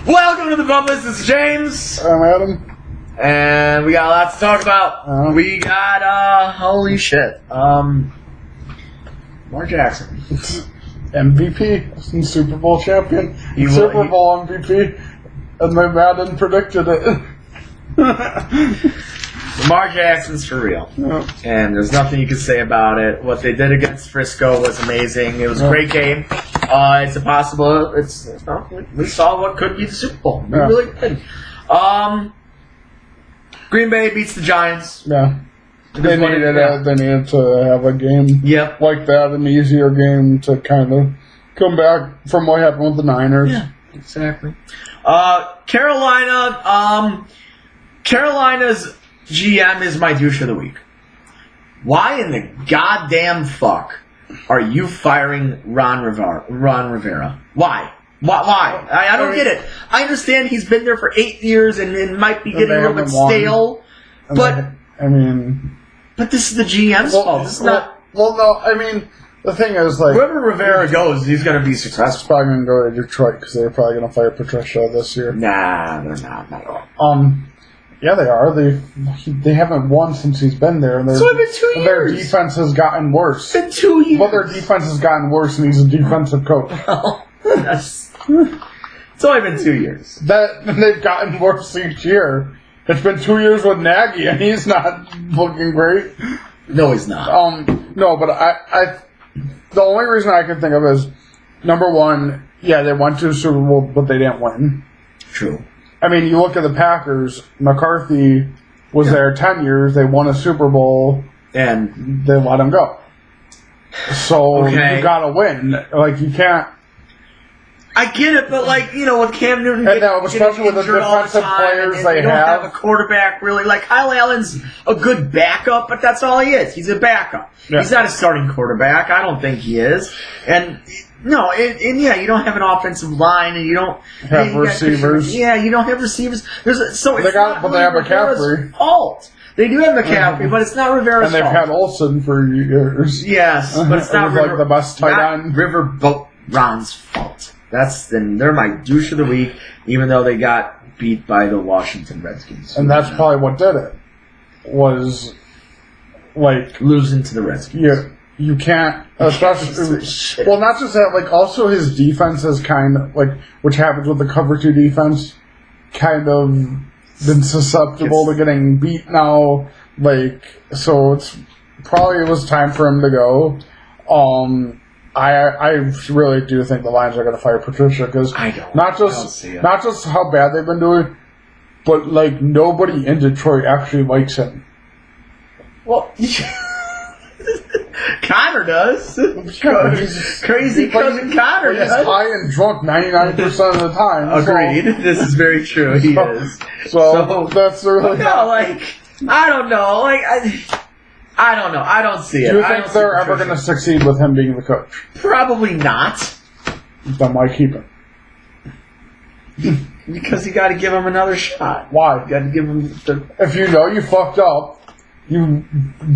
Welcome to the Bump List. This is James. I'm Adam. And we got a lot to talk about. We got, holy shit. Lamar Jackson. MVP and Super Bowl champion. Super Bowl MVP. And then Madden predicted it. Lamar Jackson's for real. Yeah. And there's nothing you can say about it. What they did against Frisco was amazing. It was a great game. It's a possible. We saw what could be the Super Bowl. We really did. Green Bay beats the Giants. Yeah. They needed to have a game like that, an easier game to kind of come back from what happened with the Niners. Yeah, exactly. Carolina's GM is my douche of the week. Why in the goddamn fuck are you firing Ron Rivera? Why? I don't get it. I understand he's been there for 8 years and might be getting a little bit stale, but this is the GM's fault. This is not. Well, no. I mean, the thing is, like, wherever Rivera goes, he's going to be successful. He's probably going to go to Detroit because they're probably going to fire Patricia this year. Nah, they're not at all. Yeah, they are. They haven't won since he's been there. And it's only been 2 years. Their defense has gotten worse. It's been 2 years. Well, their defense has gotten worse, and he's a defensive coach. Well, it's only been 2 years. They've gotten worse each year. It's been 2 years with Nagy, and he's not looking great. No, he's not. No, but I the only reason I can think of is, number one, yeah, they went to the Super Bowl, but they didn't win. True. I mean, you look at the Packers, McCarthy was there 10 years, they won a Super Bowl, and they let him go. So you gotta win. Like, you can't. I get it, but with Cam Newton especially with the defensive players they don't have a quarterback really. Like, Kyle Allen's a good backup, but that's all he is. He's a backup. Yeah. He's not a starting quarterback. I don't think he is. And you don't have an offensive line, and you don't have receivers. You don't have receivers. They have McCaffrey. Fault. They do have McCaffrey, but it's not Rivera's fault. And they've had Olsen for years. Yes, but it's not the best tight end. Ron's fault. They're my douche of the week, even though they got beat by the Washington Redskins. And that's probably what did it. Was losing to the Redskins. Yeah, you can't, especially. Well, not just that. Like, also his defense has kind of which happens with the cover 2 defense, kind of been susceptible to getting beat now. So it was time for him to go. I really do think the Lions are going to fire Patricia because not just how bad they've been doing, but nobody in Detroit actually likes him. Well, Connor does. Crazy cousin Connor does. He's high and drunk 99% of the time. Agreed. This is very true. He is. So that's really I don't know. I don't know. I don't see it. Do you think they're ever going to succeed with him being the coach? Probably not. Then why keep him? Because you got to give him another shot. Why? You got to give him If you know you fucked up, you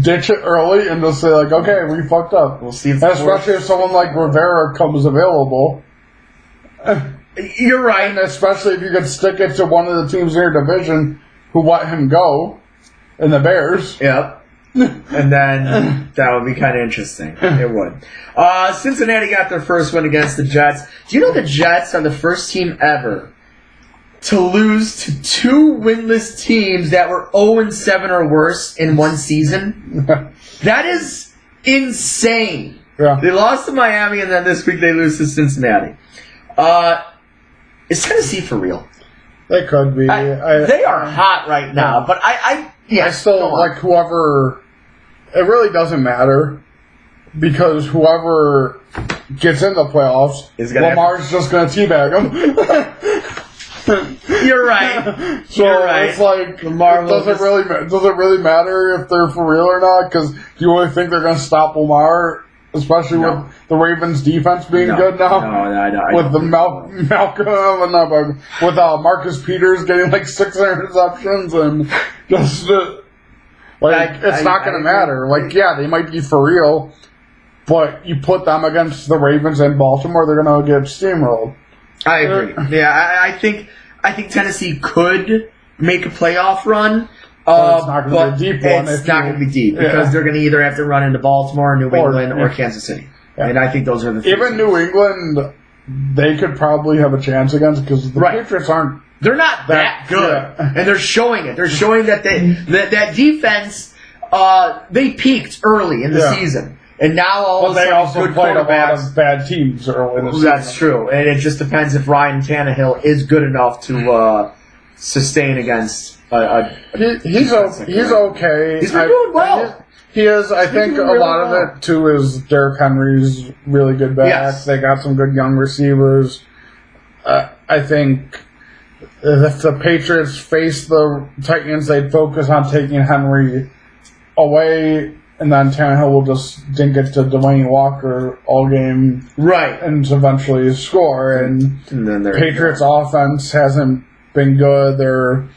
ditch it early and just say okay, we fucked up. We'll see. Especially if someone like Rivera comes available. You're right. And especially if you could stick it to one of the teams in your division who let him go, in the Bears. Yep. And then that would be kind of interesting. It would. Cincinnati got their first win against the Jets. Do you know the Jets are the first team ever to lose to 2 winless teams that were 0-7 or worse in one season? That is insane. Yeah. They lost to Miami, and then this week they lose to Cincinnati. Is Tennessee for real? They could be. They are hot right now, but I still whoever. It really doesn't matter because whoever gets in the playoffs, Lamar's just going to teabag them. You're right. So You're right. It's Lamar does it really matter if they're for real or not? Because do you really think they're going to stop Lamar? Especially with the Ravens' defense being good now. No, with the Malcolm and with Marcus Peters getting 6 interceptions and just it's not going to matter. They might be for real, but you put them against the Ravens in Baltimore, they're going to get steamrolled. I agree. Yeah, I think Tennessee could make a playoff run. But it's not going to be a deep one. It's not going to be deep because they're going to either have to run into Baltimore, New England, or Kansas City. Yeah. And I think those are the three. Even New England, they could probably have a chance against because the Patriots aren't. They're not that good, and they're showing it. They're showing that that defense. They peaked early in the season, and now they also played a lot of bad teams early in the season. That's true, and it just depends if Ryan Tannehill is good enough to sustain against. He's okay. He's been doing well. He is. I think a lot of it too is Derrick Henry's really good back. Yes. They got some good young receivers. I think if the Patriots face the Titans, they'd focus on taking Henry away, and then Tannehill will just dink it to Dwayne Walker all game, right, and eventually score. And then Patriots' offense hasn't been good. They're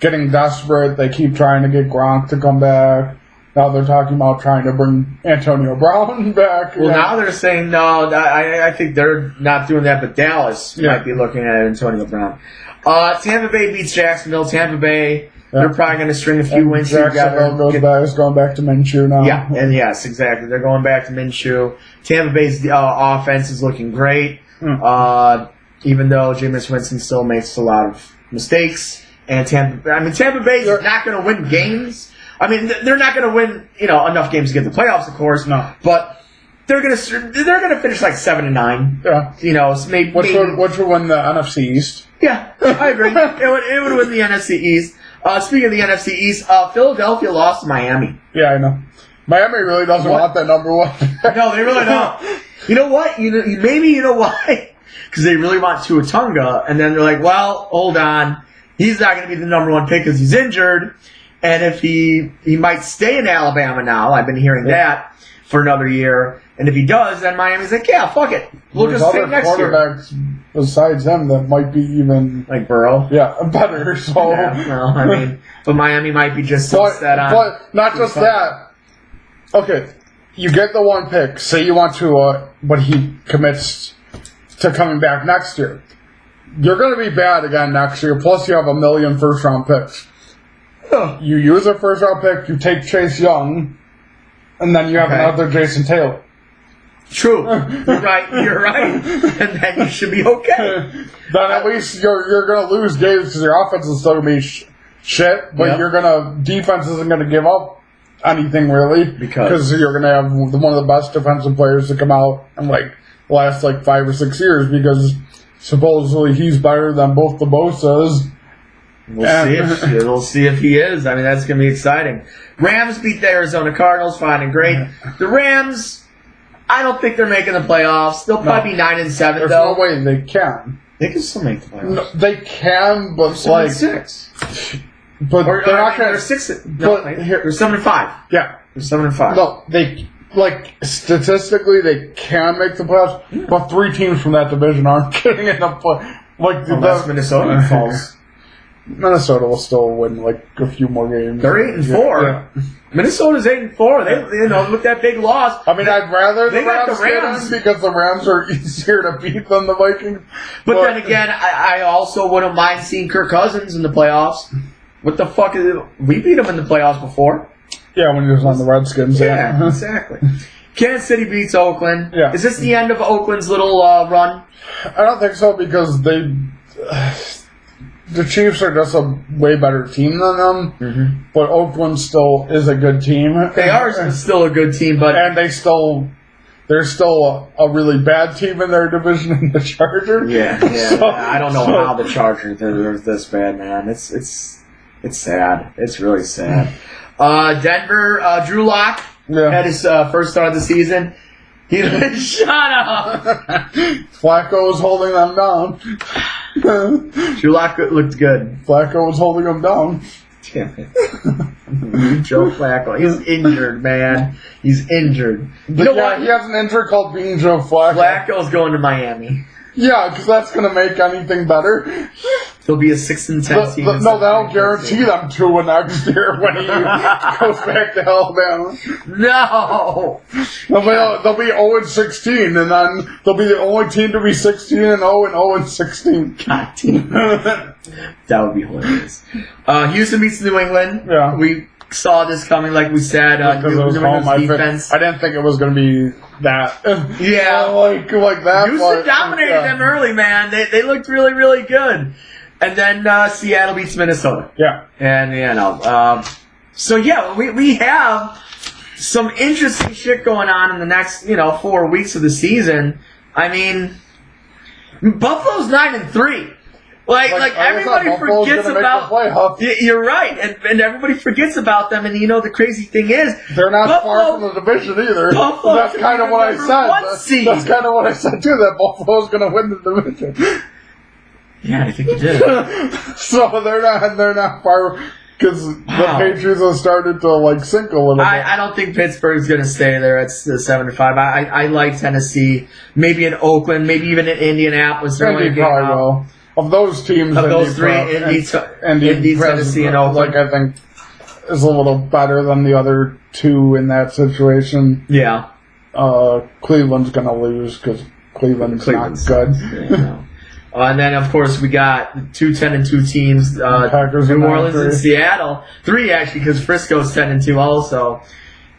getting desperate. They keep trying to get Gronk to come back. Now they're talking about trying to bring Antonio Brown back. Well, now they're saying no. I think they're not doing that, but Dallas might be looking at Antonio Brown. Tampa Bay beats Jacksonville. Tampa Bay, they're probably going to string a few wins together. Jacksonville is going back to Minshew now. Yeah, and yes, exactly. They're going back to Minshew. Tampa Bay's offense is looking great, even though Jameis Winston still makes a lot of mistakes. And Tampa Bay is not going to win games. I mean, they're not going to win, enough games to get the playoffs, of course. No, but they're going to finish like 7-9. Yeah, maybe which would win the NFC East. Yeah, I agree. It would win the NFC East. Speaking of the NFC East, Philadelphia lost to Miami. Yeah, I know. Miami really doesn't want that number one. No, they really don't. You know what? Maybe you know why? Because they really want Tua Tunga, and then they're like, well, hold on. He's not going to be the number one pick because he's injured. And if he might stay in Alabama now, I've been hearing that for another year. And if he does, then Miami's like, yeah, fuck it. We'll just stay next year. Quarterbacks besides them that might be even like Burrow. Yeah, better. So but Miami might be just set on. But not just that. Okay, you get the one pick. Say you want to, but he commits to coming back next year. You're going to be bad again next year. Plus, you have 1 million first-round picks. You use a first-round pick, you take Chase Young, and then you have another Jason Taylor. True. You're right. And then you should be okay. Then at least you're going to lose games because your offense is still going to be shit, but defense isn't going to give up anything really because you're going to have one of the best defensive players to come out in the last 5 or 6 years because supposedly he's better than both the Bosas. We'll see if he is. I mean, that's going to be exciting. Rams beat the Arizona Cardinals, fine and great. The Rams, I don't think they're making the playoffs. They'll probably be 9-7. There's no way they can. They can still make the playoffs. No, they can, but 7-6. But they're not going to. They're 6. No, they're 7-5. Yeah, they're 7-5. No, they statistically they can make the playoffs, but 3 teams from that division aren't getting in the play. Unless Minnesota falls. Minnesota will still win a few more games. They're 8-4. Yeah. Minnesota's 8-4. They with that big loss. I mean, I'd rather the Rams because the Rams are easier to beat than the Vikings. But then again, I also wouldn't mind seeing Kirk Cousins in the playoffs. What the fuck is it? We beat him in the playoffs before. Yeah, when he was on the Redskins. Yeah, exactly. Kansas City beats Oakland. Yeah. Is this the end of Oakland's little run? I don't think so because the Chiefs are just a way better team than them, but Oakland still is a good team. They are still a good team, and they're still a really bad team in their division in the Chargers. Yeah. So, I don't know how the Chargers are this bad, man. It's sad. It's really sad. Denver, Drew Lock had his first start of the season. He shut up. Flacco was holding them down. Drew Lock looked good. Flacco was holding him down. Damn it. Joe Flacco. He's injured, man. He's injured. You know what? He has an injury called being Joe Flacco. Flacco's going to Miami. Yeah, because that's going to make anything better. There'll be a 6-10 team. No, that'll guarantee them 2 next year when he goes back to Alabama. No! They'll be 0-16, and then they'll be the only team to be 16-0 and 0-16. God damn. That would be hilarious. Houston beats New England. Yeah. We saw this coming, like we said. New England's defense. I didn't think it was going to be that. Yeah. like that. Houston dominated them early, man. They looked really, really good. And then Seattle beats Minnesota. Yeah. And, so yeah, we have some interesting shit going on in the next, 4 weeks of the season. I mean, Buffalo's 9-3. Like everybody forgets about. You're right, and everybody forgets about them. And the crazy thing is, they're not far from the division either. Buffalo, that's kind of what I said. That's kind of what I said too. That Buffalo's going to win the division. Yeah, I think you did. So they're not far because the Patriots have started to sink a little bit. I don't think Pittsburgh's going to stay there at 7-5. I like Tennessee, maybe in Oakland, maybe even in Indianapolis. Indy probably will. Of those teams, of those three, Indy, Tennessee, and Oakland, I think is a little better than the other two in that situation. Yeah. Cleveland's going to lose because Cleveland's not good. Yeah, and then, of course, we got 2 10-2 teams, Packers, New Orleans and Seattle. 3, actually, because Frisco's 10-2 also.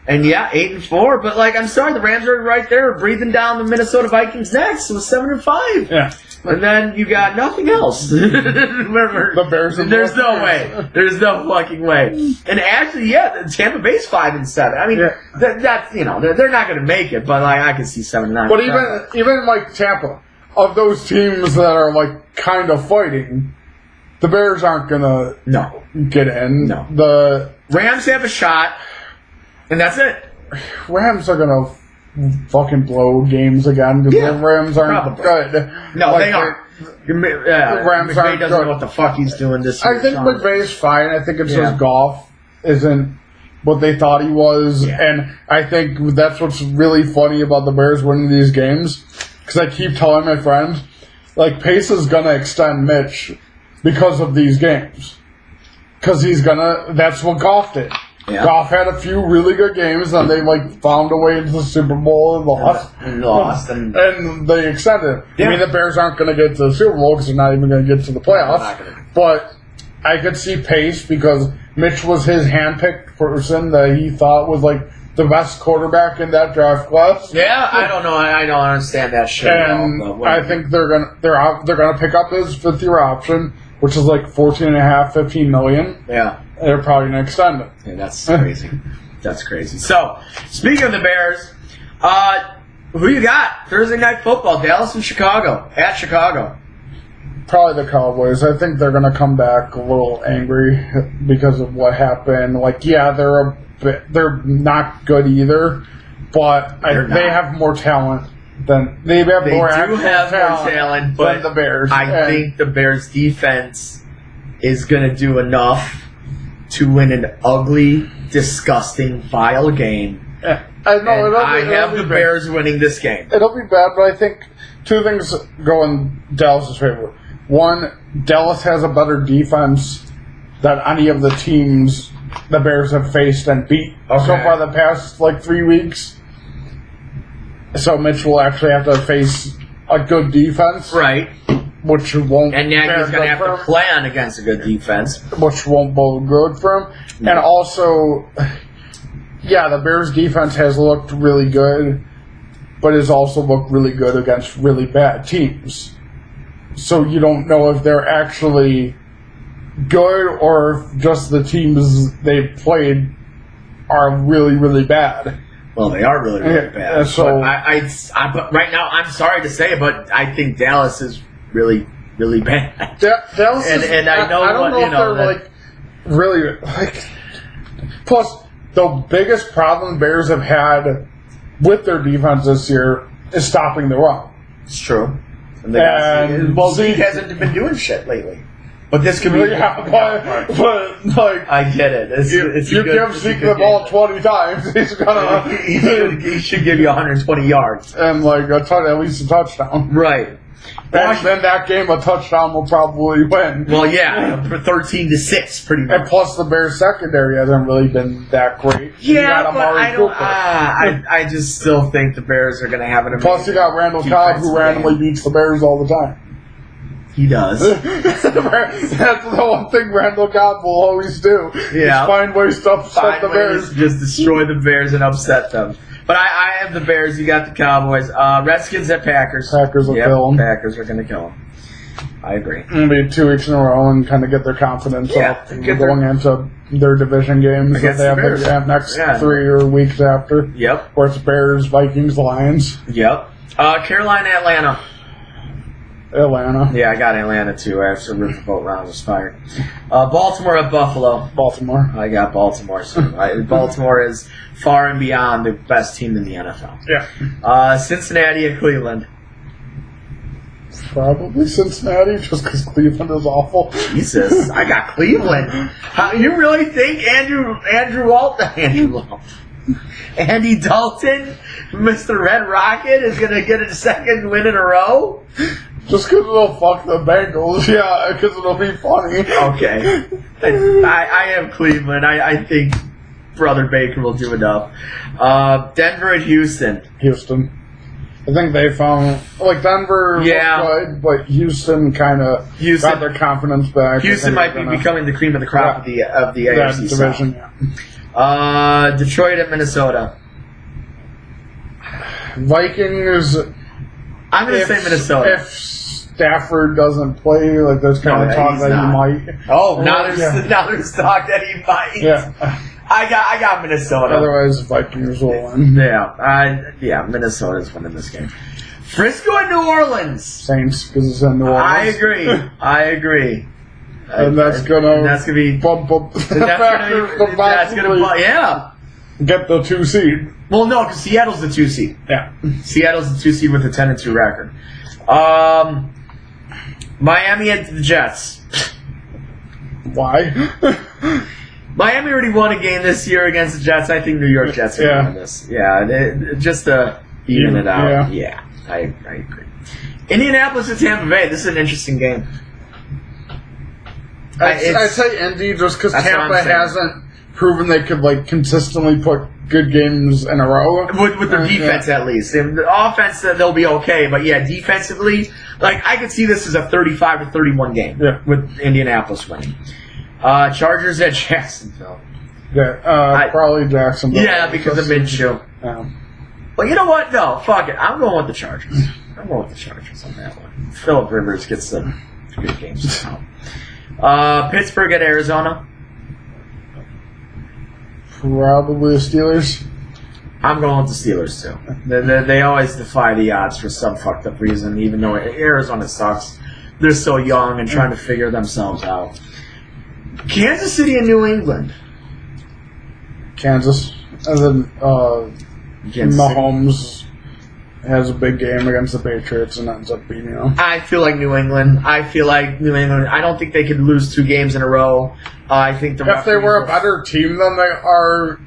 And, 8-4. But, I'm sorry, the Rams are right there breathing down the Minnesota Vikings next. It was 7-5. Yeah. And then you got nothing else. The Bears. There's no way. There's no fucking way. And actually, Tampa Bay's 5-7. I mean, that's they're not going to make it, but I can see 7-9. But even Tampa, of those teams that are kind of fighting, the Bears aren't gonna get in. No. The Rams have a shot, and that's it. Rams are gonna fucking blow games again because the Rams aren't good. No, they aren't. The Rams McVay doesn't know what the fuck he's doing this year. I think McVay's fine. I think it's just Goff isn't what they thought he was, and I think that's what's really funny about the Bears winning these games. Because I keep telling my friends, Pace is going to extend Mitch because of these games. Because that's what Goff did. Yeah. Goff had a few really good games, and they, found a way into the Super Bowl and lost. And they extended it. Yeah. I mean, the Bears aren't going to get to the Super Bowl because they're not even going to get to the playoffs. But I could see Pace because Mitch was his handpicked person that he thought was, the best quarterback in that draft class. Yeah, I don't know. I don't understand that shit. And I think they're gonna pick up his 5th-year option, which is $14.5-15 million. Yeah, they're probably gonna extend it. Yeah, that's crazy. That's crazy. So, speaking of the Bears, who you got Thursday Night Football? Dallas and Chicago at Chicago. Probably the Cowboys. I think they're gonna come back a little angry because of what happened. They're not good either, but they have more talent than they have more talent but than the Bears. I think the Bears defense is going to do enough to win an ugly, disgusting, vile game. I have the Bears winning this game. It'll be bad, but I think 2 things go in Dallas' favor. One, Dallas has a better defense than any of the teams the Bears have faced and beat so far the past 3 weeks. So Mitch will actually have to face a good defense, right? Which won't. And now he's going to have to plan against a good defense, which won't bode good for him. No. And also, the Bears' defense has looked really good, but has also looked really good against really bad teams. So you don't know if they're actually good or if just the teams they've played are really, really bad. Well, they are really, really bad. So but right now, I'm sorry to say, but I think Dallas is really, really bad. Dallas and I know I don't know if they're really Plus, the biggest problem Bears have had with their defense this year is stopping the run. It's true. And Zeke hasn't been doing shit lately. But this could be... but I get it. You give Zeke the ball 20 times, he's gonna... he should give you 120 yards. And, at least a touchdown. Right. And then that game, a touchdown will probably win. Well, yeah, for 13-6, pretty much. And plus, the Bears secondary hasn't really been that great. Yeah, but I don't. I just still think the Bears are going to have an amazing. Plus, you got Randall Cobb, who randomly beats the Bears all the time. He does. That's the one thing Randall Cobb will always do. Yeah. Is find ways to upset the Bears. Just destroy the Bears and upset them. But I have the Bears. You got the Cowboys. Redskins at Packers. Packers will kill them. Packers are going to kill them. I agree. It'll be 2 weeks in a row and kind of get their confidence up going into their division games that they have next 3 weeks after. Yep. Where it's Bears, Vikings, Lions. Yep. Carolina, Atlanta. Yeah, I got Atlanta too after Ripper Boat Round was fired. Baltimore at Buffalo. Baltimore. I got Baltimore. So Baltimore is far and beyond the best team in the NFL. Yeah. Cincinnati at Cleveland. Probably Cincinnati, just because Cleveland is awful. Jesus, I got Cleveland. You really think Andy Dalton, Mr. Red Rocket, is going to get a second win in a row? Just because it'll fuck the Bengals, yeah, because it'll be funny. Okay. I have Cleveland. I think Brother Baker will do enough. Denver at Houston. Houston. I think they found, Denver was good, but Houston kind of got their confidence back. Houston might be becoming the cream of the crop of the AFC division. Yeah. Detroit at Minnesota. Vikings. I'm going to say Minnesota. If Stafford doesn't play, there's kind of talk that he might. Oh, now there's talk that he might. Yeah. I got Minnesota. Otherwise, Vikings will win. Yeah, Minnesota's winning this game. Frisco and New Orleans. Saints, because it's in New Orleans. I agree. And that's gonna be bump up. That's gonna yeah. Get the 2 seed. Well, no, because Seattle's the 2 seed. Yeah, Seattle's the 2 seed with a 10-2 record. Miami at the Jets. Why? Miami already won a game this year against the Jets. I think New York Jets are going to win this. Yeah, just to even it out. Yeah, I agree. Indianapolis at Tampa Bay. This is an interesting game. I'd say Indy just because Tampa hasn't proven they could consistently put good games in a row. With their defense, at least. The offense, they'll be okay. But, defensively, I could see this as a 35-31 game with Indianapolis winning. Chargers at Jacksonville. Yeah, probably Jacksonville. Yeah, because of Minshew. Well, you know what? No, fuck it. I'm going with the Chargers. I'm going with the Chargers on that one. Phillip Rivers gets some good games. Pittsburgh at Arizona. Probably the Steelers. I'm going with the Steelers, too. They always defy the odds for some fucked up reason, even though Arizona sucks. They're so young and trying to figure themselves out. Kansas City and New England. Kansas. And then Mahomes has a big game against the Patriots and ends up beating them. I feel like New England. I don't think they could lose 2 games in a row. I think if they were a better team than they are,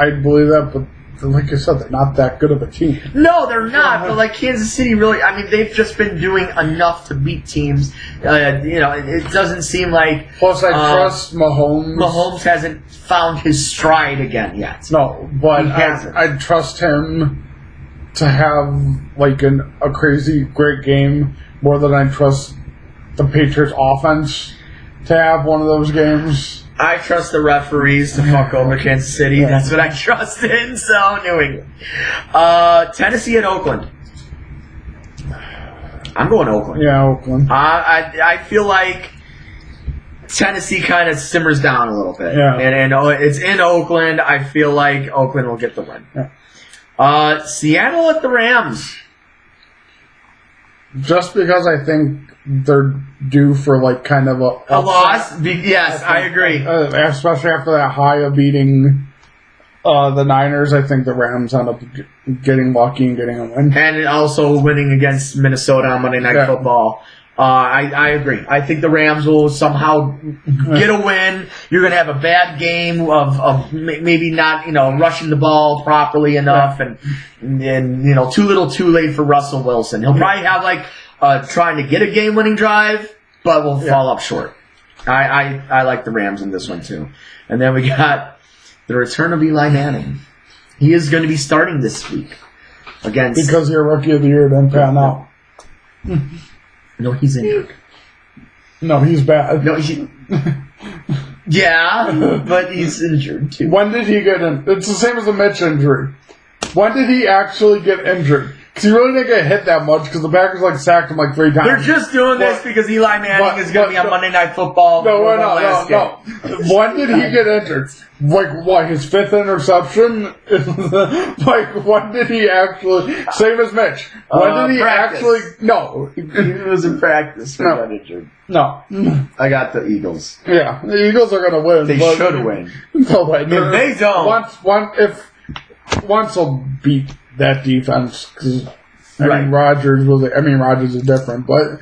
I'd believe that, but like I said, they're not that good of a team. No, they're not. But Kansas City, really, they've just been doing enough to beat teams. It doesn't seem like. Plus, I trust Mahomes. Mahomes hasn't found his stride again yet. No, but I trust him to have a crazy great game more than I trust the Patriots offense to have one of those games. I trust the referees to fuck over Kansas City. Yeah. That's what I trust in. So, New England. Tennessee at Oakland. I'm going Oakland. Yeah, Oakland. I feel like Tennessee kind of simmers down a little bit. Yeah. And it's in Oakland. I feel like Oakland will get the win. Yeah. Seattle at the Rams. Just because I think they're due for kind of a loss. Yes, I agree. Especially after that high of beating the Niners, I think the Rams end up getting lucky and getting a win. And also winning against Minnesota on Monday Night Football. I agree. I think the Rams will somehow get a win. You're going to have a bad game of maybe not, rushing the ball properly enough and too little too late for Russell Wilson. He'll probably have trying to get a game-winning drive, but will fall up short. I like the Rams in this one too. And then we got the return of Eli Manning. He is going to be starting this week against. Because your rookie of the year didn't pan out. No, he's injured. No, he's bad. No, yeah, but he's injured too. When did he get in? It's the same as a Mitch injury. When did he actually get injured? Because he really didn't get hit that much because the Packers sacked him 3 times. They're just doing this because Eli Manning is going to be on Monday Night Football. No. When did he get injured? What, his 5th interception? When did he actually... Same as Mitch. When did he practice. actually... No. He was in practice when he got injured. No. I got the Eagles. Yeah, the Eagles are going to win. They should win. No, if they don't... Once they'll beat that defense, because Right. Rodgers is different, but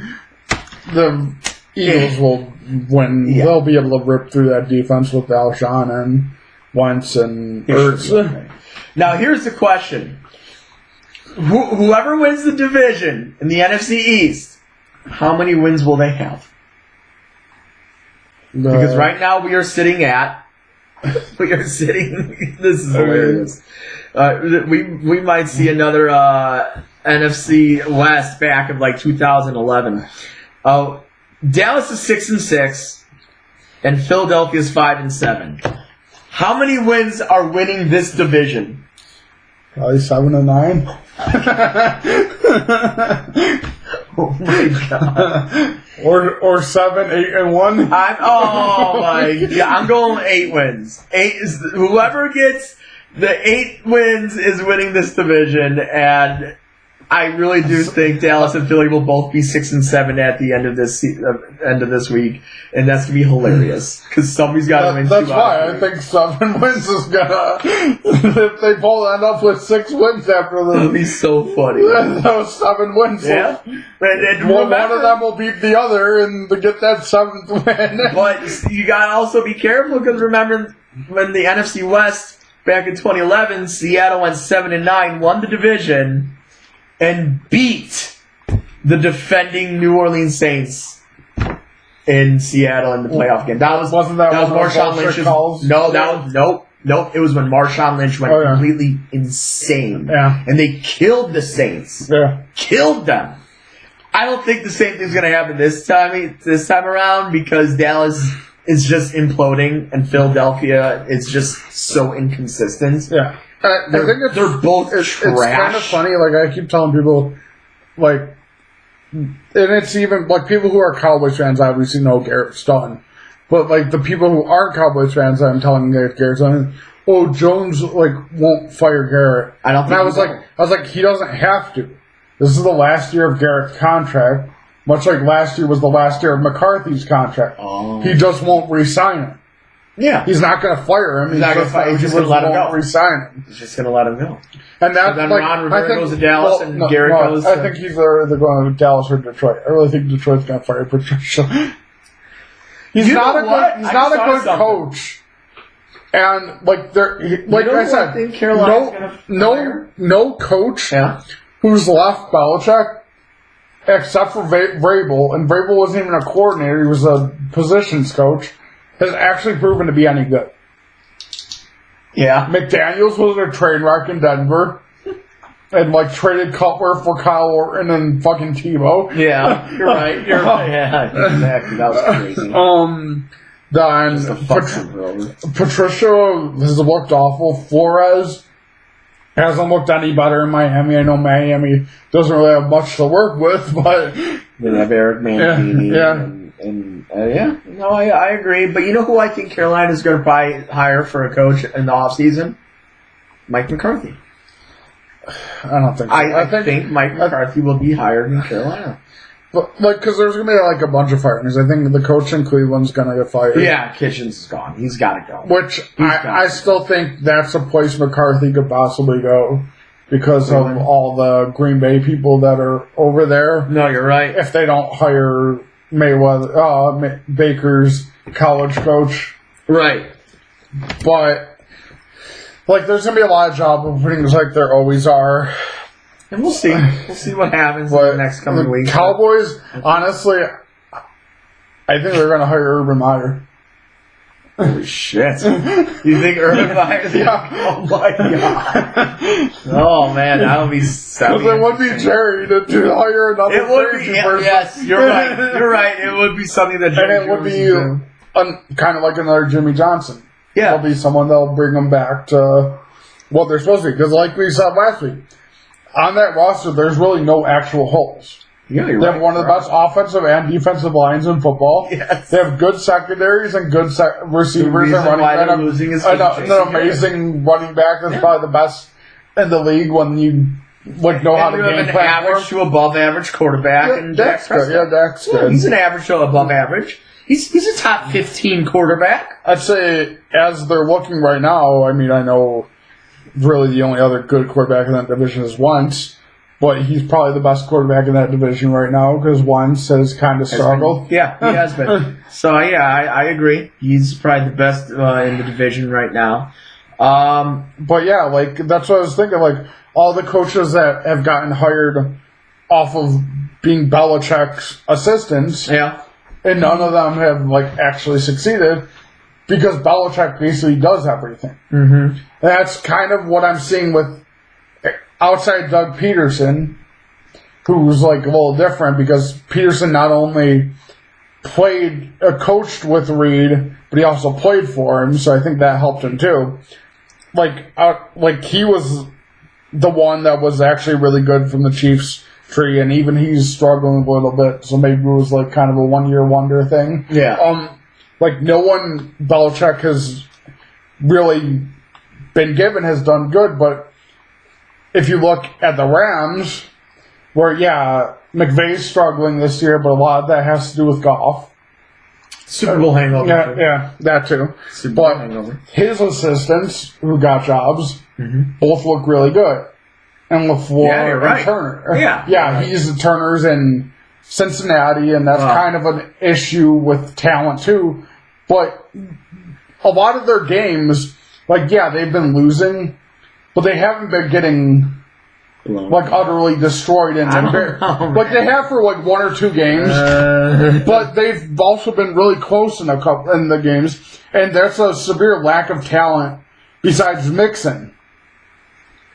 the Eagles will win. Yeah. They'll be able to rip through that defense with Alshon and Wentz and Ertz. Okay. Now here's the question: whoever wins the division in the NFC East, how many wins will they have? Because right now we are sitting at. This is hilarious. We might see another NFC West back of 2011. Dallas is 6-6, and Philadelphia is 5-7. How many wins are winning this division? Probably 7-9. Oh my god! Or 7, 8-1. I'm going 8 wins. Whoever gets the 8 wins is winning this division, and I really do think Dallas and Philly will both be 6-7 at the end of this week, and that's gonna be hilarious because somebody's got to win. That's why I think 7 wins is gonna. If they both end up with 6 wins after this, it'll be so funny. Those 7 wins. Yeah, and one of them will beat the other and to get that 7th win. But you gotta also be careful because remember when the NFC West back in 2011, Seattle went 7-9, won the division, and beat the defending New Orleans Saints in Seattle in the playoff game. That was Marshawn Lynch's calls. Nope. It was when Marshawn Lynch went completely insane. Yeah. And they killed the Saints. Yeah. Killed them. I don't think the same thing's going to happen this time around because Dallas is just imploding and Philadelphia is just so inconsistent. Yeah. I think they're both trash. It's kind of funny. I keep telling people, and it's even people who are Cowboys fans obviously know Garrett's done, but the people who aren't Cowboys fans, I'm telling them Garrett's done. Oh, Jones won't fire Garrett. I don't think. And I was like, he doesn't have to. This is the last year of Garrett's contract, much like last year was the last year of McCarthy's contract. Oh. He just won't re-sign it. Yeah. He's not going to fire him. He's just going to let him go. Resign him. He's just going to let him go. And that, then Ron Rivera goes to Dallas and Garrett goes to... I think he's either going to Dallas or Detroit. I really think Detroit's going to fire Patricia. He's not a good coach. And, I said, I think Carolina's going to fire? No coach who's left Belichick except for Vrabel, and Vrabel wasn't even a coordinator, he was a positions coach, has actually proven to be any good. Yeah. McDaniels was a train wreck in Denver. And traded Cutler for Kyle Orton and fucking Tebow. Yeah, you're right. Yeah, exactly. That was crazy. Then Patricia has looked awful. Flores hasn't looked any better in Miami. I know Miami doesn't really have much to work with, but they have Eric Mancini. I agree. But you know who I think Carolina's going to probably hire for a coach in the offseason? Mike McCarthy. I don't think so. I think Mike McCarthy will be hired in Carolina. But, because there's going to be, a bunch of firings. I think the coach in Cleveland's going to get fired. Yeah, Kitchens is gone. He's got to go. Which, I still think that's a place McCarthy could possibly go because of all the Green Bay people that are over there. No, you're right. If they don't hire Baker's college coach. Right. But... there's going to be a lot of job openings there always are. And we'll see. We'll see what happens in the next coming weeks. Cowboys, honestly, I think they're going to hire Urban Meyer. Holy shit. You think Urban Meyer's Yeah. Oh my god. Oh man, that would be so. Because it would be Jerry to hire another It would be, crazy person. yes, you're right. You're right. It would be something that And it would be kind of like another Jimmy Johnson. Yeah. There'll be someone that'll bring them back to what they're supposed to be. Because like we said last week, on that roster, there's really no actual holes. Yeah, you're They right. have one of the best offensive and defensive lines in football. Yes. They have good secondaries and good receivers and running why back. they're losing is An amazing running back that's probably the best in the league when you know how to you have game an plan. average to above average quarterback. and Dak's good. Yeah, Dak's good. He's an average to above average. He's a top 15 quarterback. I'd say as they're looking right now, I mean, I know really the only other good quarterback in that division is Wentz, but he's probably the best quarterback in that division right now because Wentz has kind of struggled. Yeah, he has been. So, yeah, I agree. He's probably the best in the division right now. But yeah, like that's what I was thinking. Like all the coaches that have gotten hired off of being Belichick's assistants, Yeah. and none of them have like actually succeeded because Belichick basically does everything. Mm-hmm. That's kind of what I'm seeing with outside Doug Peterson, who's like a little different because Peterson not only coached with Reed, but he also played for him, so I think that helped him too. Like he was the one that was actually really good from the Chiefs tree, and even he's struggling a little bit, so maybe it was like kind of a one-year wonder thing. Yeah. Like no one Belichick has really been given has done good, but if you look at the Rams, where McVay's struggling this year, but a lot of that has to do with golf. Super Bowl hangover. Yeah, that too. Super Bowl But hangover. his assistants who got jobs both look really good. And LaFleur Yeah, you're right. and Turner. Yeah. Yeah, he's the Turner's in Cincinnati, and that's kind of an issue with talent too. But a lot of their games, they've been losing, but they haven't been getting utterly destroyed and embarrassed. Like they have for one or two games, but they've also been really close in the games, and there's a severe lack of talent besides Mixon.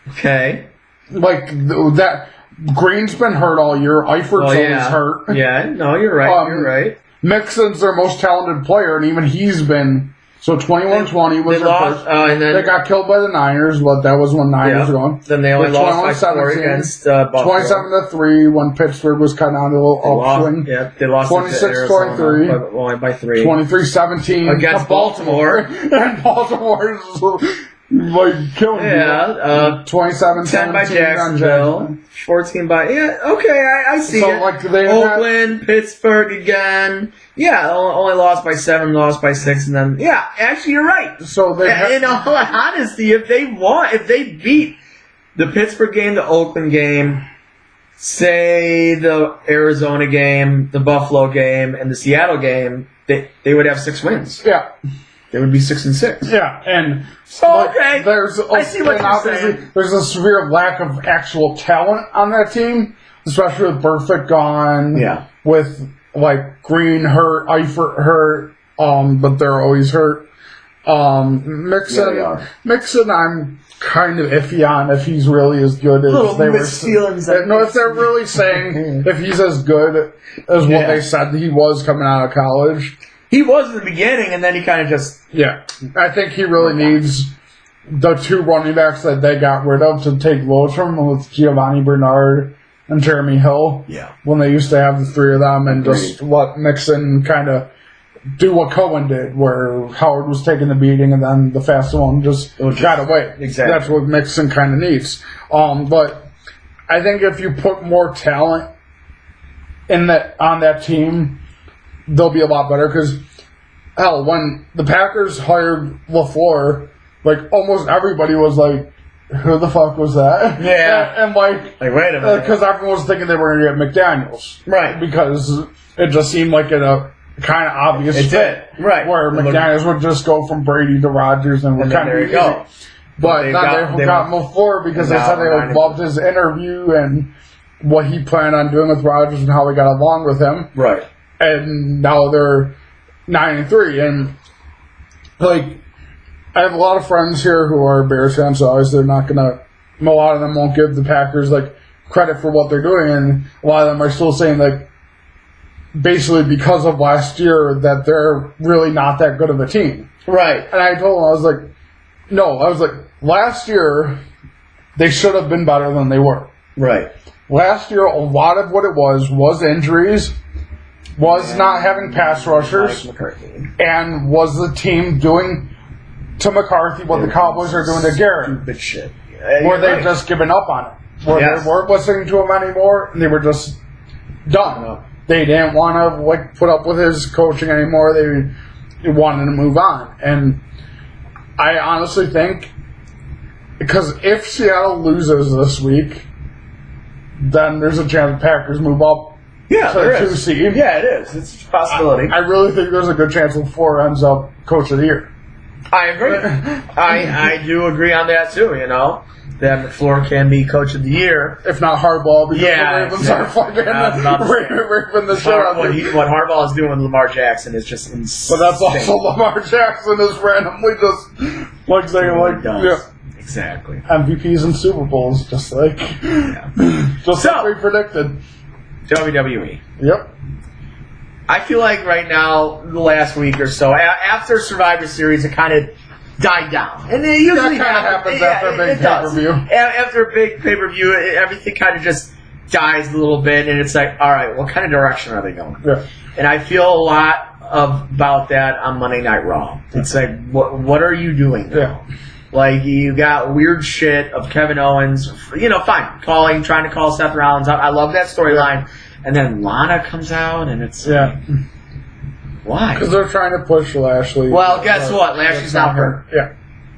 Okay. That Green's been hurt all year. Eifert's always hurt. Yeah, no, you're right. You're right. Mixon's their most talented player, and even he's been. So 21-20 was their first. And then they got killed by the Niners, but that was when Niners were going. Then they only lost by 4 against Buffalo. 27-3 when Pittsburgh was kind of on a little upswing. Yeah, they lost 26-23. Only by 3. 23-17 against Baltimore. And Baltimore is killing you. Yeah, 27-17 10 by Jacksonville. 14 by okay. I see so, it. Oakland, Pittsburgh again. Yeah, only lost by 7, lost by 6, and then actually you're right. So they in all honesty, if they beat the Pittsburgh game, the Oakland game, say the Arizona game, the Buffalo game, and the Seattle game, they would have 6 wins. Yeah. They would be 6-6. Yeah, and okay. I see what you're saying. There's a severe lack of actual talent on that team, especially with Burfict gone. Yeah. With Green hurt, Eifert hurt, but they're always hurt. Mixon, I'm kind of iffy on if he's really as good as they were. No, if they're really saying if he's as good as what they said he was coming out of college. He was in the beginning, and then he kind of just... Yeah. I think he really needs the 2 running backs that they got rid of to take loads from with Giovanni Bernard and Jeremy Hill. Yeah. When they used to have the 3 of them and just let Mixon kind of do what Cohen did, where Howard was taking the beating and then the fast one just got away. Exactly. That's what Mixon kind of needs. But I think if you put more talent on that team, they'll be a lot better because, when the Packers hired LaFleur, almost everybody was like, who the fuck was that? Yeah. And wait a minute. Because everyone was thinking they were going to get McDaniels. Right. Because it just seemed like a kind of obvious fit. Right. Where McDaniels would just go from Brady to Rodgers and then there you go. But they got moved forward because they said they loved his interview and what he planned on doing with Rodgers and how he got along with him. Right. And now they're 9-3. And, like, I have a lot of friends here who are Bears fans, so obviously they're not going to, a lot of them won't give the Packers, like, credit for what they're doing. And a lot of them are still saying, like, basically because of last year that they're really not that good of a team. Right. And I told them, I was like, no, last year they should have been better than they were. Right. Last year, a lot of what it was injuries, was not having pass rushers, and was the team doing to McCarthy what the Cowboys are doing to Garrett. Stupid shit. Where they've just given up on it. Where they weren't listening to him anymore, and they were just done. They didn't want to put up with his coaching anymore. They wanted to move on. And I honestly think, because if Seattle loses this week, then there's a chance the Packers move up to the 2 seed. Yeah, it is. It's a possibility. I really think there's a good chance LaFleur ends up Coach of the Year. I agree. I do agree on that too, that LaFleur can be Coach of the Year. If not Harbaugh, because the Ravens are fucking raping the shit out of him. What Harbaugh is doing with Lamar Jackson is just insane. But that's also Lamar Jackson is randomly just saying exactly. MVPs and Super Bowls, just like we predicted. WWE. Yep. I feel like right now, the last week or so, after Survivor Series, it kind of died down. And it usually happens after a big pay-per-view. After a big pay-per-view, everything kind of just dies a little bit, and it's like, all right, what kind of direction are they going? Yeah. And I feel a lot about that on Monday Night Raw. It's like, what are you doing now? Yeah. Like, you got weird shit of Kevin Owens, fine, trying to call Seth Rollins out. I love that storyline. And then Lana comes out, and it's like, why? Because they're trying to push Lashley. Well, guess what? Lashley's not hurt. Yeah.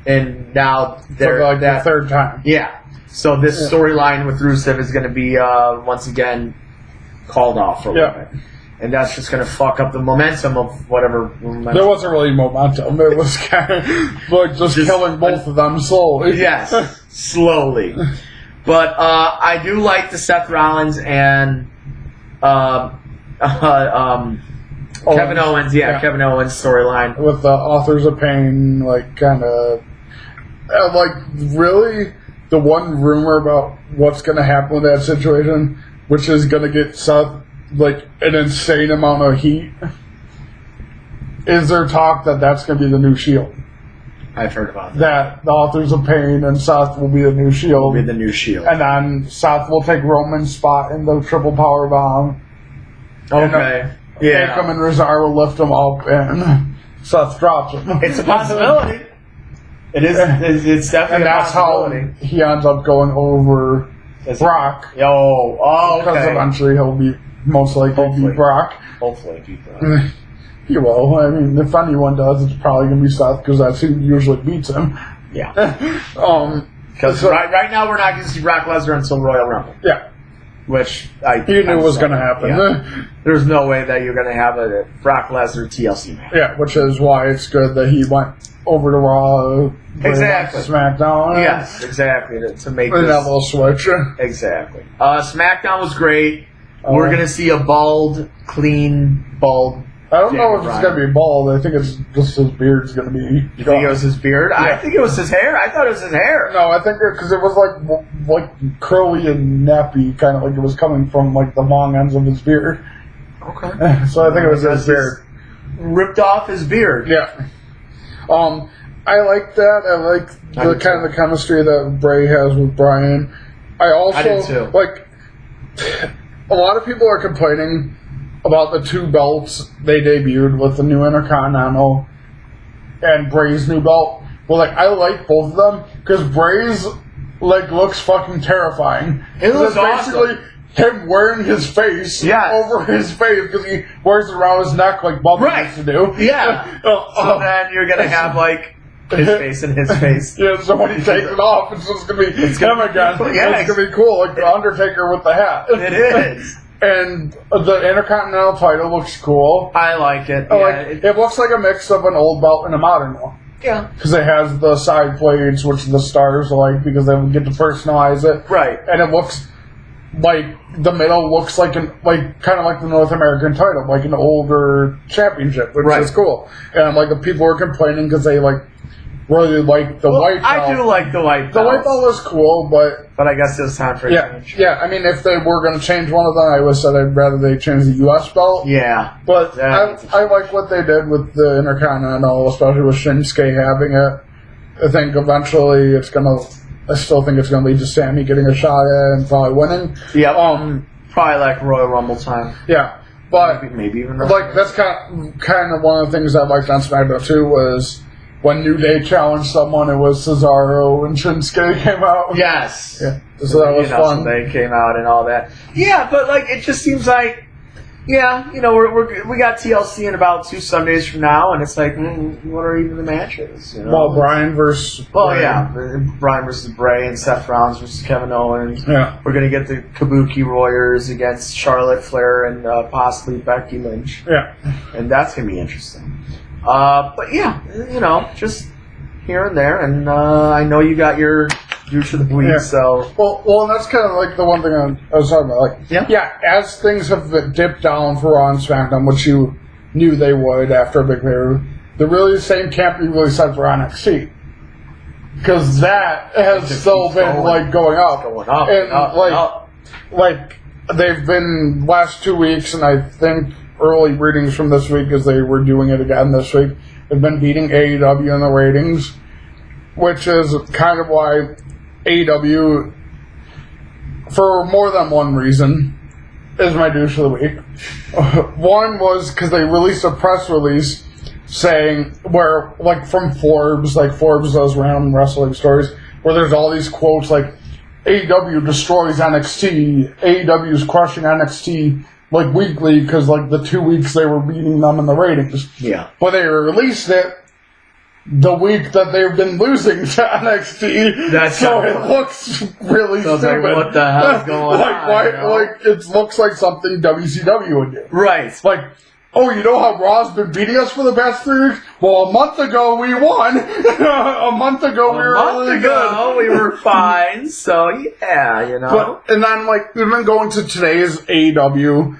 And now they're for the third time. Yeah. So this storyline with Rusev is going to be, once again, called off for a little bit. And that's just going to fuck up the momentum of whatever momentum. There wasn't really momentum. It was kind of like just killing both of them slowly. Yes, slowly. But I do like the Seth Rollins and Kevin Owens. Kevin Owens storyline. With the Authors of Pain, really, the one rumor about what's going to happen with that situation, which is going to get Seth an insane amount of heat, is there talk that that's going to be the new Shield? I've heard about that. That the Authors of Pain and Seth will be the new Shield. Will be the new Shield. And then Seth will take Roman's spot in the triple power bomb. Okay. Akam and Razar will lift him up, and Seth drops him. It's a possibility. It is. It's definitely a possibility. And that's how he ends up going over Brock. Because eventually he'll be most likely beat Brock. Hopefully beat Brock. He will. I mean, if anyone does, it's probably going to be Seth, because that's who usually beats him. Yeah. Because right now we're not going to see Brock Lesnar until Royal Rumble. Yeah. Which you knew was going to happen. Yeah. There's no way that you're going to have a Brock Lesnar TLC match. Yeah, which is why it's good that he went over to Raw. Exactly. SmackDown. Yes, exactly. To make that little switch. Exactly. SmackDown was great. We're going to see a clean, bald. I don't know if it's going to be bald. I think it's just his beard's going to be. You think it was his beard? Yeah. I think it was his hair. I thought it was his hair. No, I think because it was like curly and nappy, kind of like it was coming from the long ends of his beard. Okay. So I think it was his beard. Ripped off his beard. Yeah. I like that. I like the kind of the chemistry that Bray has with Bryan. I did too. A lot of people are complaining about the two belts they debuted with the new Intercontinental and Bray's new belt. Well, I like both of them because Bray's looks fucking terrifying. It looks basically him wearing his face over his face because he wears it around his neck like Bubba used to do. Yeah. So then you're gonna have his face and his face. Yeah. So when he takes it off, it's just gonna be him again. Yeah, it's gonna be cool, like the Undertaker with the hat. It is. And the Intercontinental title looks cool. I like it. It looks like a mix of an old belt and a modern one. Yeah. Because it has the side plates, which the stars like, because they get to personalize it. Right. And it looks like the middle looks like kind of like the North American title, like an older championship, which is cool. And like the people are complaining because they really like the white belt. I do like the white belt. The white belt is cool, but I guess it's time for a change. Yeah, I mean, if they were going to change one of them, I would have said I'd rather they change the U.S. belt. Yeah. But I like what they did with the Intercontinental, especially with Shinsuke having it. I think eventually I still think it's going to lead to Sammy getting a shot at it and probably winning. Yeah. Probably like Royal Rumble time. Yeah. But maybe even that's kind of one of the things I liked on SmackDown too was when New Day challenged someone, it was Cesaro and Shinsuke came out. Yes. Yeah. So that was fun. So they came out and all that. Yeah, but it just seems like, we got TLC in about 2 Sundays from now, and it's like, what are even the matches? Well, Bryan versus. Bryan versus Bray and Seth Rollins versus Kevin Owens. Yeah. We're gonna get the Kabuki Warriors against Charlotte Flair and possibly Becky Lynch. Yeah. And that's gonna be interesting. But yeah, just here and there, and I know you got your douche of the week, so... Well, and that's kind of like the one thing I was talking about. As things have dipped down for Raw and SmackDown, which you knew they would after a big period, the really same can't be really said for NXT. Because that has still been, going up. Going up, and, up. They've been last 2 weeks, and I think early readings from this week, as they were doing it again this week, have been beating AEW in the ratings, which is kind of why AEW, for more than one reason, is my douche of the week. One was because they released a press release saying, where, from Forbes, Forbes does random wrestling stories, where there's all these quotes like, AEW destroys NXT, AEW's crushing NXT, weekly, because, the 2 weeks they were beating them in the ratings. Yeah. But they released it the week that they've been losing to NXT, it looks really stupid. What the hell's going on? It looks like something WCW would do. Right. You know how Raw's been beating us for the past 3 weeks? Well, a month ago we won. A month ago we were really good. We were fine. So yeah, But, and then even going to today's AEW,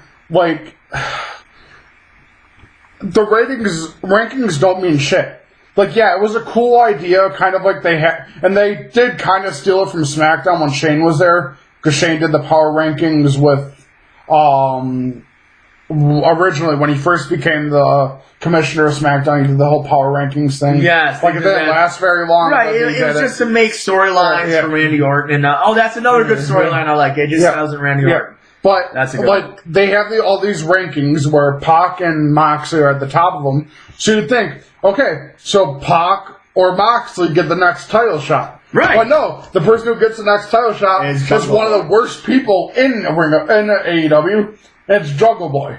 the rankings don't mean shit. It was a cool idea, kind of like they had, and they did kind of steal it from SmackDown when Shane was there, because Shane did the power rankings with, originally when he first became the commissioner of SmackDown, he did the whole power rankings thing. Yes. It didn't last very long. Right, it was just to make storylines for Randy Orton, and that's another good storyline I like. It just wasn't Randy Orton. But, that's a good they have all these rankings where Pac and Moxley are at the top of them. So you'd think, okay, so Pac or Moxley get the next title shot. Right. But no, the person who gets the next title shot is one of the worst people in AEW, and it's Jungle Boy.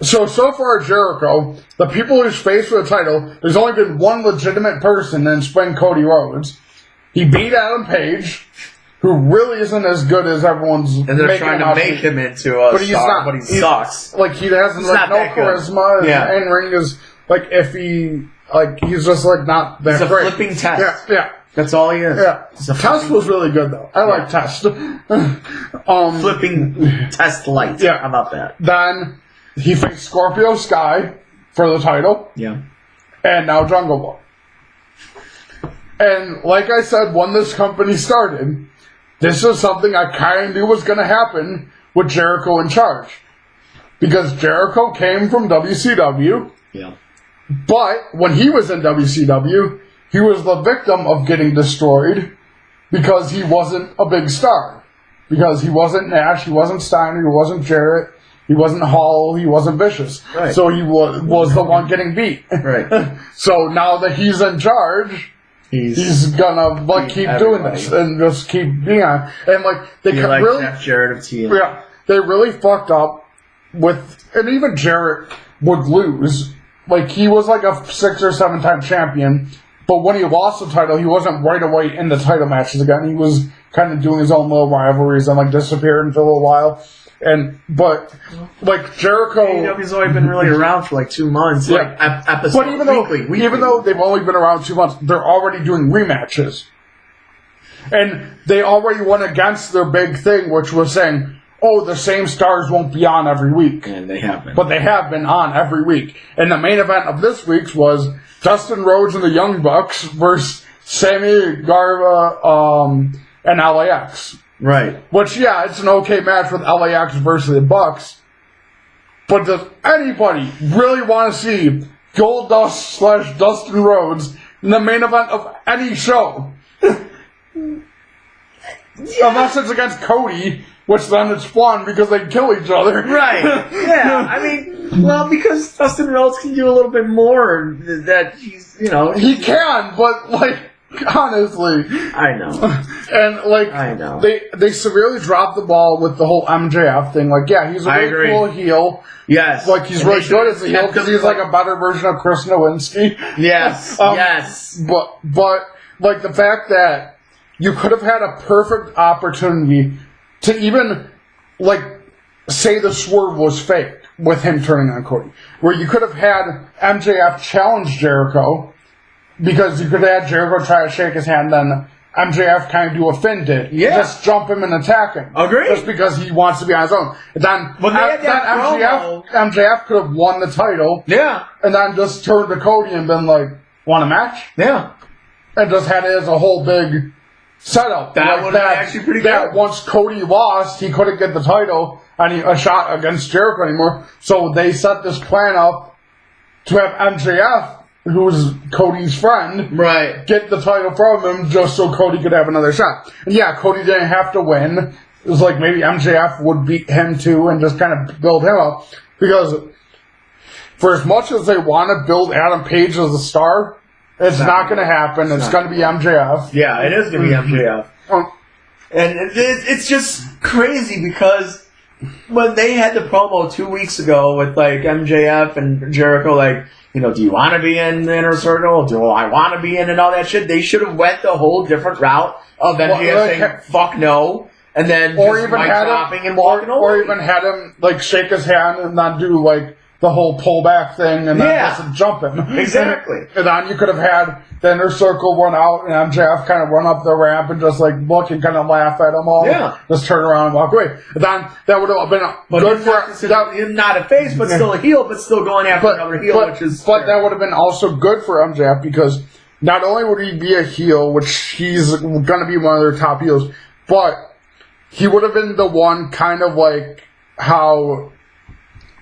So far, Jericho, the people who's faced for the title, there's only been one legitimate person, and it's been Cody Rhodes. He beat Adam Page, who really isn't as good as everyone's making him. And they're trying to make him into a star, but he sucks. He has no charisma. His in-ring is, iffy. He's just, not that great. He's a flipping test. Yeah. That's all he is. Yeah. Test was really good, though. I like Test. Flipping Test light. Yeah. How about that? Then he faced Scorpio Sky for the title. Yeah. And now Jungle Boy. And like I said, when this company started, this is something I kind of knew was going to happen with Jericho in charge. Because Jericho came from WCW. Yeah. But when he was in WCW, he was the victim of getting destroyed because he wasn't a big star. Because he wasn't Nash, he wasn't Steiner, he wasn't Jarrett, he wasn't Hall, he wasn't Vicious. Right. So he was the one getting beat. Right. So now that he's in charge, he's gonna keep doing this and just keep being on. And they really Jeff Jarrett of TNA. Yeah, they really fucked up with, and even Jarrett would lose. He was a 6 or 7 time champion, But when he lost the title, he wasn't right away in the title matches again. He was kind of doing his own little rivalries and like disappearing for a little while. But like Jericho, AEW's only been really around for like 2 months, like episode. But even though they've only been around 2 months, they're already doing rematches, and they already went against their big thing, which was saying, "Oh, the same stars won't be on every week," and they have been. But they have been on every week. And the main event of this week's was Dustin Rhodes and the Young Bucks versus Sammy Garva and LAX. Right. Which, it's an okay match with LAX versus the Bucks. But does anybody really want to see Goldust / Dustin Rhodes in the main event of any show? Unless it's against Cody, which then it's fun because they kill each other. Right. Yeah. I mean, well, because Dustin Rhodes can do a little bit more that he's, He can, but, like, honestly. I know. And, like, I know. They severely dropped the ball with the whole MJF thing. Like, he's a really cool heel. Yes. Like, he's really good as a heel because he's like a better version of Chris Nowinski. Yes. Yes. But, like, the fact that you could have had a perfect opportunity to even, like, say the swerve was fake with him turning on Cody. Where you could have had MJF challenge Jericho, because you could have had Jericho try to shake his hand, then MJF kind of do a Finn did. Yeah. Just jump him and attack him. Agree. Just because he wants to be on his own. Then MJF could have won the title. Yeah. And then just turned to Cody and been like, want a match? Yeah. And just had it as a whole big setup. That would have been actually pretty good. Once Cody lost, he couldn't get the title and a shot against Jericho anymore. So they set this plan up to have MJF, who's Cody's friend, right, get the title from him just so Cody could have another shot. And Cody didn't have to win. It was like maybe MJF would beat him too and just kind of build him up. Because for as much as they want to build Adam Page as a star, it's not going to happen. It's going to be MJF. Yeah, it is going to be MJF. And it's just crazy because when they had the promo 2 weeks ago with like MJF and Jericho, like, do you want to be in the Inner Circle? Do I want to be in and all that shit? They should have went the whole different route of MJF saying, fuck no, and then or just even had dropping and walking over. Or even had him, like, shake his hand and not do, like, the whole pullback thing and then just jump him. Exactly. And then you could have had the Inner Circle run out and MJF kind of run up the ramp and just, like, look and kind of laugh at them all. Yeah. Just turn around and walk away. And then that would have been good for him. Not a face, but still a heel, but still going after another heel, which is. But that would have been also good for MJF because not only would he be a heel, which he's going to be one of their top heels, but he would have been the one kind of like how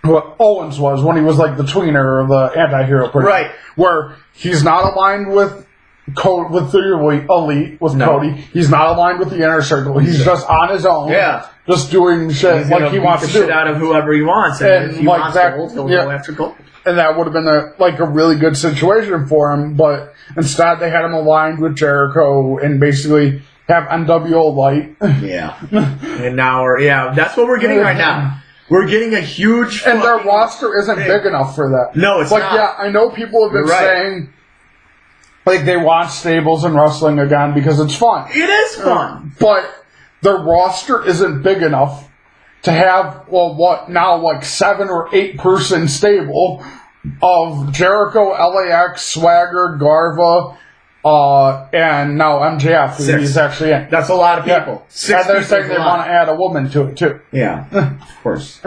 what Owens was when he was like the tweener or the anti-hero person. Right. Where he's not aligned with the elite, with Cody. He's not aligned with the Inner Circle. He's just on his own. Yeah. Just doing shit like he wants to do. Shit out of whoever he wants. And if he wants gold, he'll go after gold. And that would have been a really good situation for him, but instead they had him aligned with Jericho and basically have NWO light. Yeah. And now that's what we're getting right now. We're getting a huge... And their roster isn't big enough for that. No, it's not. Yeah, I know people have been saying like they want stables and wrestling again because it's fun. It is fun. But their roster isn't big enough to have, like 7 or 8 person stable of Jericho, LAX, Swagger, Garva, and now MJF, who he's actually in. That's a lot of people. And they're saying they want to add a woman to it, too. Yeah, of course.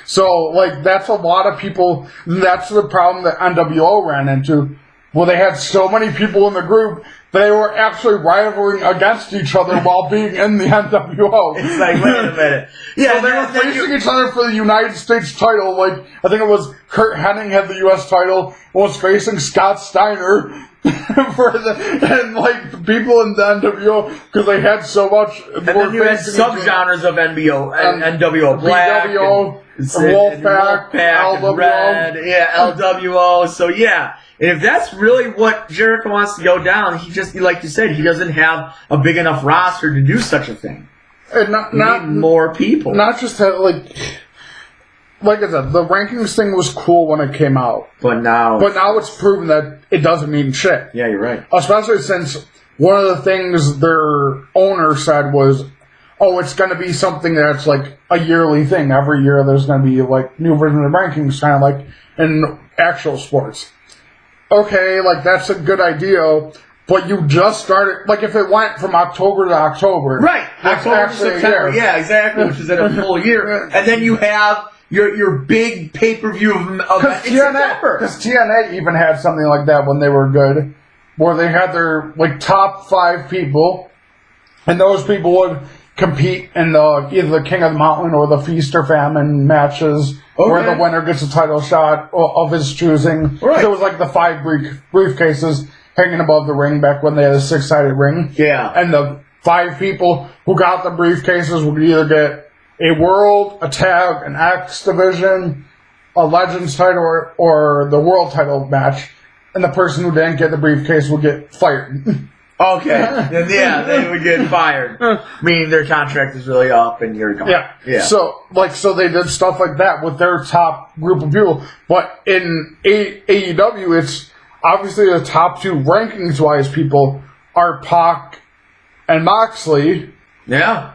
So, like, that's a lot of people. That's the problem that NWO ran into. Well, they had so many people in the group, they were actually rivaling against each other while being in the NWO. It's like, wait a minute. Yeah, so they were facing each other for the United States title. Like, I think it was Kurt Hennig had the U.S. title, was facing Scott Steiner and like the people in the NWO because they had so much. And then you had subgenres of NWO, Black, BWO, Wolfpack, LWO, Red, LWO. So if that's really what Jericho wants to go down, he just, like you said, he doesn't have a big enough roster to do such a thing. And not more people. Not just that, like, like I said, the rankings thing was cool when it came out. But now it's proven that it doesn't mean shit. Yeah, you're right. Especially since one of the things their owner said was, oh, it's going to be something that's like a yearly thing. Every year there's going to be like new version of the rankings, kind of like in actual sports. Okay, like that's a good idea, but you just started, like if it went from October to October. Right, October to September, yeah, exactly, which is in a full year. And then you have your big pay-per-view of September. Because TNA even had something like that when they were good, where they had their like top 5 people, and those people would compete in either the King of the Mountain or the Feast or Famine matches, where the winner gets a title shot of his choosing. Right. It was like the 5 briefcases hanging above the ring back when they had a 6-sided ring. Yeah. And the 5 people who got the briefcases would either get a World, a Tag, an X Division, a Legends title, or the World title match. And the person who didn't get the briefcase would get fired. Okay. Then, yeah, they would get fired. Meaning their contract is really up and you're gone. Yeah. So they did stuff like that with their top group of people. But in AEW, it's obviously the top 2 rankings-wise people are Pac and Moxley. Yeah.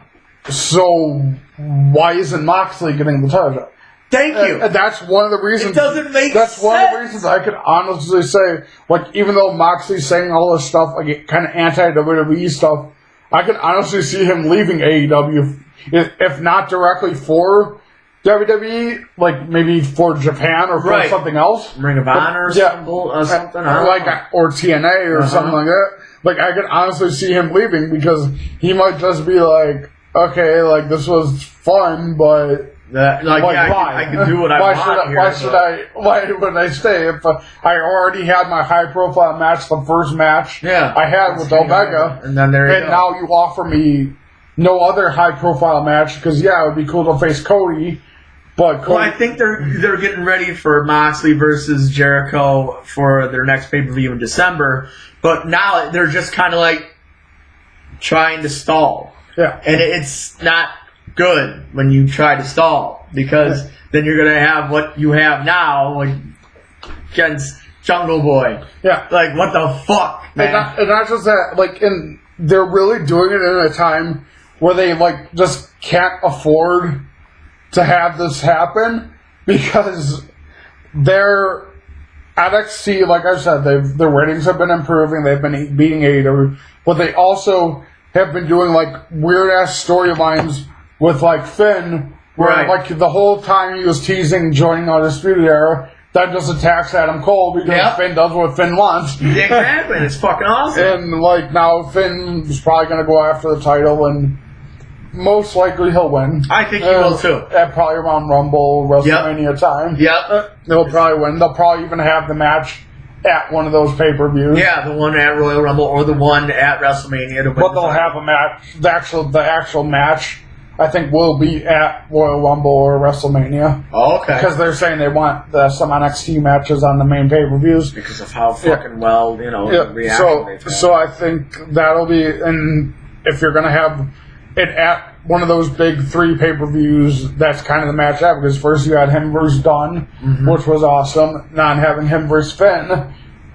So why isn't Moxley getting the title shot? Thank you. And that's one of the reasons. It doesn't make that's sense. One of the reasons I could honestly say, like, even though Moxley's saying all this stuff, like, kind of anti-WWE stuff, I could honestly see him leaving AEW, if not directly for WWE, like, maybe for Japan or for something else. Ring of Honor or something. Or TNA or something like that. Like, I could honestly see him leaving because he might just be like, okay, like, this was fun, but... I can do what I want. Why would I stay if I already had my high-profile match, the first match I had with Omega, and then now you offer me no other high-profile match because it would be cool to face Cody, but Cody... Well, I think they're getting ready for Moxley versus Jericho for their next pay-per-view in December, but now they're just kind of like trying to stall. Yeah, and it's not good when you try to stall because then you're gonna have what you have now, like against Jungle Boy. Yeah, like what the fuck, man? And not just that, like, and they're really doing it in a time where they like just can't afford to have this happen because their NXT, like I said, their ratings have been improving. They've been beating AEW, but they also have been doing like weird ass storylines with like Finn, where like the whole time he was teasing joining Undisputed Era, that just attacks Adam Cole because Finn does what Finn wants. Exactly, and it's fucking awesome. And like now Finn's probably gonna go after the title, and most likely he'll win. I think he will too. At probably around Rumble, WrestleMania time. Yep. He'll probably win. They'll probably even have the match at one of those pay-per-views. Yeah, the one at Royal Rumble or the one at WrestleMania. But they'll have a match. The actual match, I think, will be at Royal Rumble or WrestleMania. Oh, okay. Because they're saying they want some NXT matches on the main pay-per-views. Because of how fucking well, the reaction they've had. So I think that'll be... And if you're going to have it at one of those big 3 pay-per-views, that's kind of the match out. Because first you had him versus Dunn, which was awesome. Now having him versus Finn,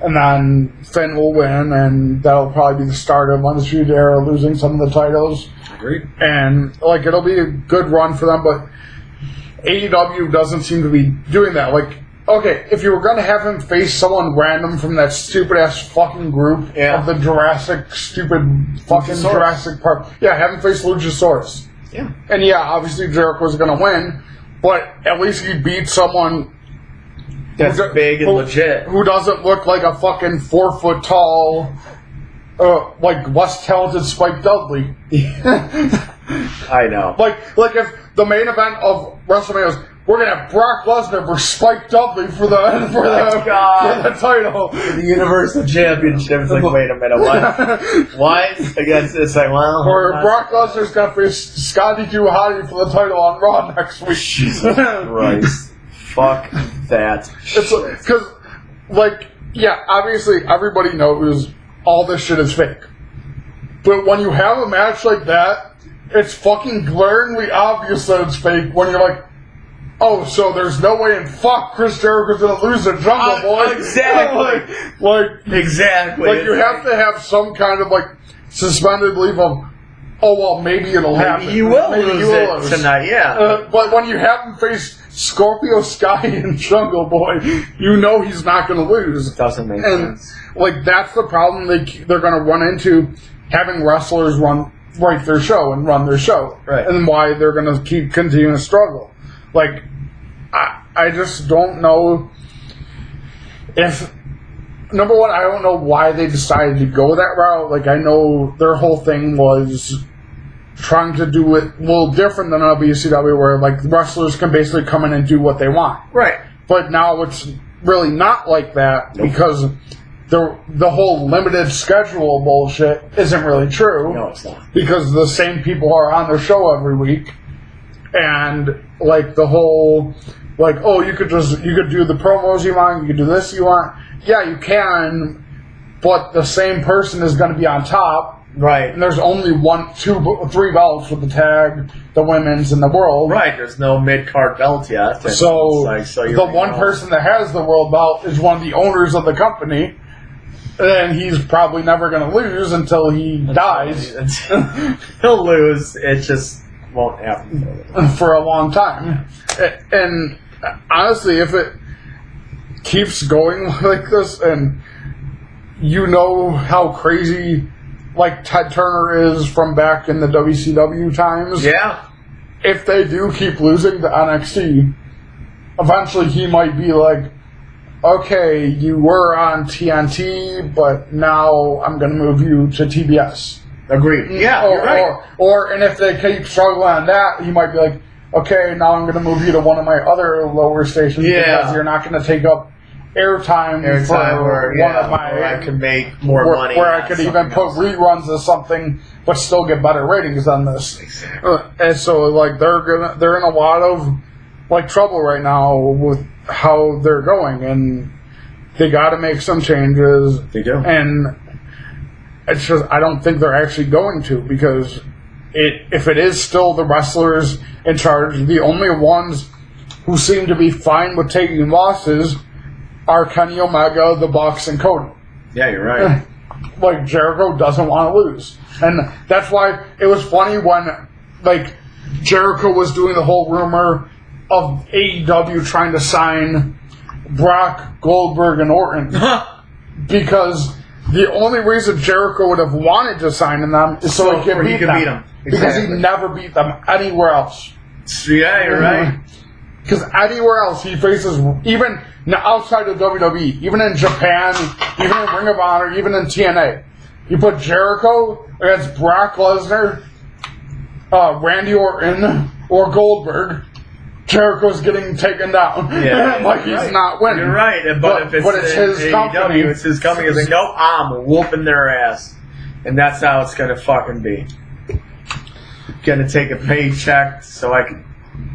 and then Finn will win, and that'll probably be the start of Undisputed Era losing some of the titles. Agreed. And like it'll be a good run for them, but AEW doesn't seem to be doing that. Like, okay, if you were going to have him face someone random from that stupid ass fucking group of the Jurassic Park, have him face Luchasaurus. Yeah. And obviously Jericho's going to win, but at least he beat someone that's big and legit, who doesn't look like a fucking 4 foot tall, like less talented Spike Dudley. I know. Like if the main event of WrestleMania was, we're gonna have Brock Lesnar versus Spike Dudley for the title, the Universal Championship. It's like, wait a minute, what? Against this? Like, well, or Brock Lesnar's gonna face Scotty 2 Hottie for the title on Raw next week. Jesus Christ. Fuck that. It's because, obviously everybody knows all this shit is fake. But when you have a match like that, it's fucking glaringly obvious that it's fake when you're like, oh, so there's no way in fuck Chris Jericho's gonna lose to Jungle Boy. Exactly. Exactly. Like, you have to have some kind of, like, suspended belief of, oh, well, maybe it'll happen. You will lose tonight, yeah. But when you have him face Scorpio Sky and Jungle Boy, you know he's not going to lose. It doesn't make sense. Like, that's the problem they're going to run into, having wrestlers write their show and run their show. Right. And why they're going to keep continuing to struggle. Like, I just don't know if... Number one, I don't know why they decided to go that route. Like, I know their whole thing was trying to do it a little different than WCW, where, like, wrestlers can basically come in and do what they want. Right. But now it's really not like that, because the whole limited schedule bullshit isn't really true. No, it's not. Because the same people are on their show every week. And, like, the whole, like, oh, you could do the promos you want, you could do this you want. Yeah, you can, but the same person is going to be on top. Right. And there's only 3 belts with the tag, the women's, and the world. Right, there's no mid-card belt yet. So the one person that has the world belt is one of the owners of the company, and he's probably never going to lose until he dies. He'll lose, it just won't happen for a long time. And honestly, if it keeps going like this, and you know how crazy, like, Ted Turner is from back in the WCW times. Yeah. If they do keep losing to NXT, eventually he might be like, okay, you were on TNT, but now I'm going to move you to TBS. Agreed. Yeah, you're right. And if they keep struggling on that, he might be like, okay, now I'm going to move you to one of my other lower stations, because you're not going to take up airtime for one of my... Where I could make more money. Where I could even put reruns of something, but still get better ratings on this. Exactly. And so, like, they're in a lot of, like, trouble right now with how they're going, and they got to make some changes. They do. And it's just, I don't think they're actually going to, because if it is still the wrestlers in charge, the only ones who seem to be fine with taking losses are Kenny Omega, the Bucks, and Cody. Yeah, you're right. Like, Jericho doesn't want to lose. And that's why it was funny when, like, Jericho was doing the whole rumor of AEW trying to sign Brock, Goldberg, and Orton. Because the only reason Jericho would have wanted to sign them is so he could beat them. Exactly. Because he never beat them anywhere else. Yeah, you're right. Because anywhere else he faces, even outside of WWE, even in Japan, even in Ring of Honor, even in TNA, you put Jericho against Brock Lesnar, Randy Orton, or Goldberg, Jericho's getting taken down. Yeah, like he's not winning. You're right, but if it's his AEW, company, it's his company. It's like, nope, I'm whooping their ass, and that's how it's gonna fucking be. Gonna take a paycheck so I can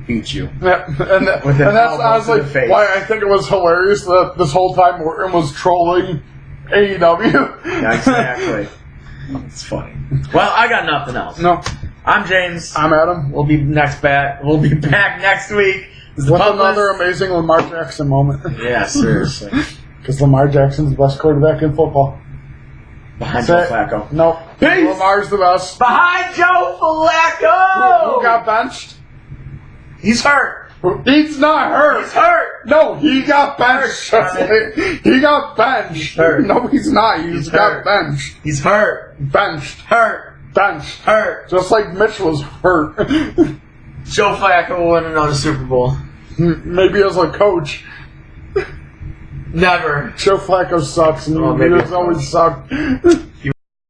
beat you. Yeah, and that's honestly why I think it was hilarious that this whole time Orton was trolling AEW. Yeah, exactly. It's funny. Well, I got nothing else. No. I'm James. I'm Adam. We'll be back next week. With another amazing Lamar Jackson moment. Yeah, seriously. Because Lamar Jackson's the best quarterback in football. Behind Joe Flacco. Nope. Peace. Lamar's the best. Behind Joe Flacco! Who got benched? He's hurt. He's not hurt. He's hurt. No, he got benched. He got benched. He's hurt. No, he's not. He's got hurt. benched. He's hurt. Benched. Hurt. Benched. Hurt. Just like Mitch was hurt. Joe Flacco will win another Super Bowl. Maybe as a coach. Never. Joe Flacco sucks, and he has always sucked.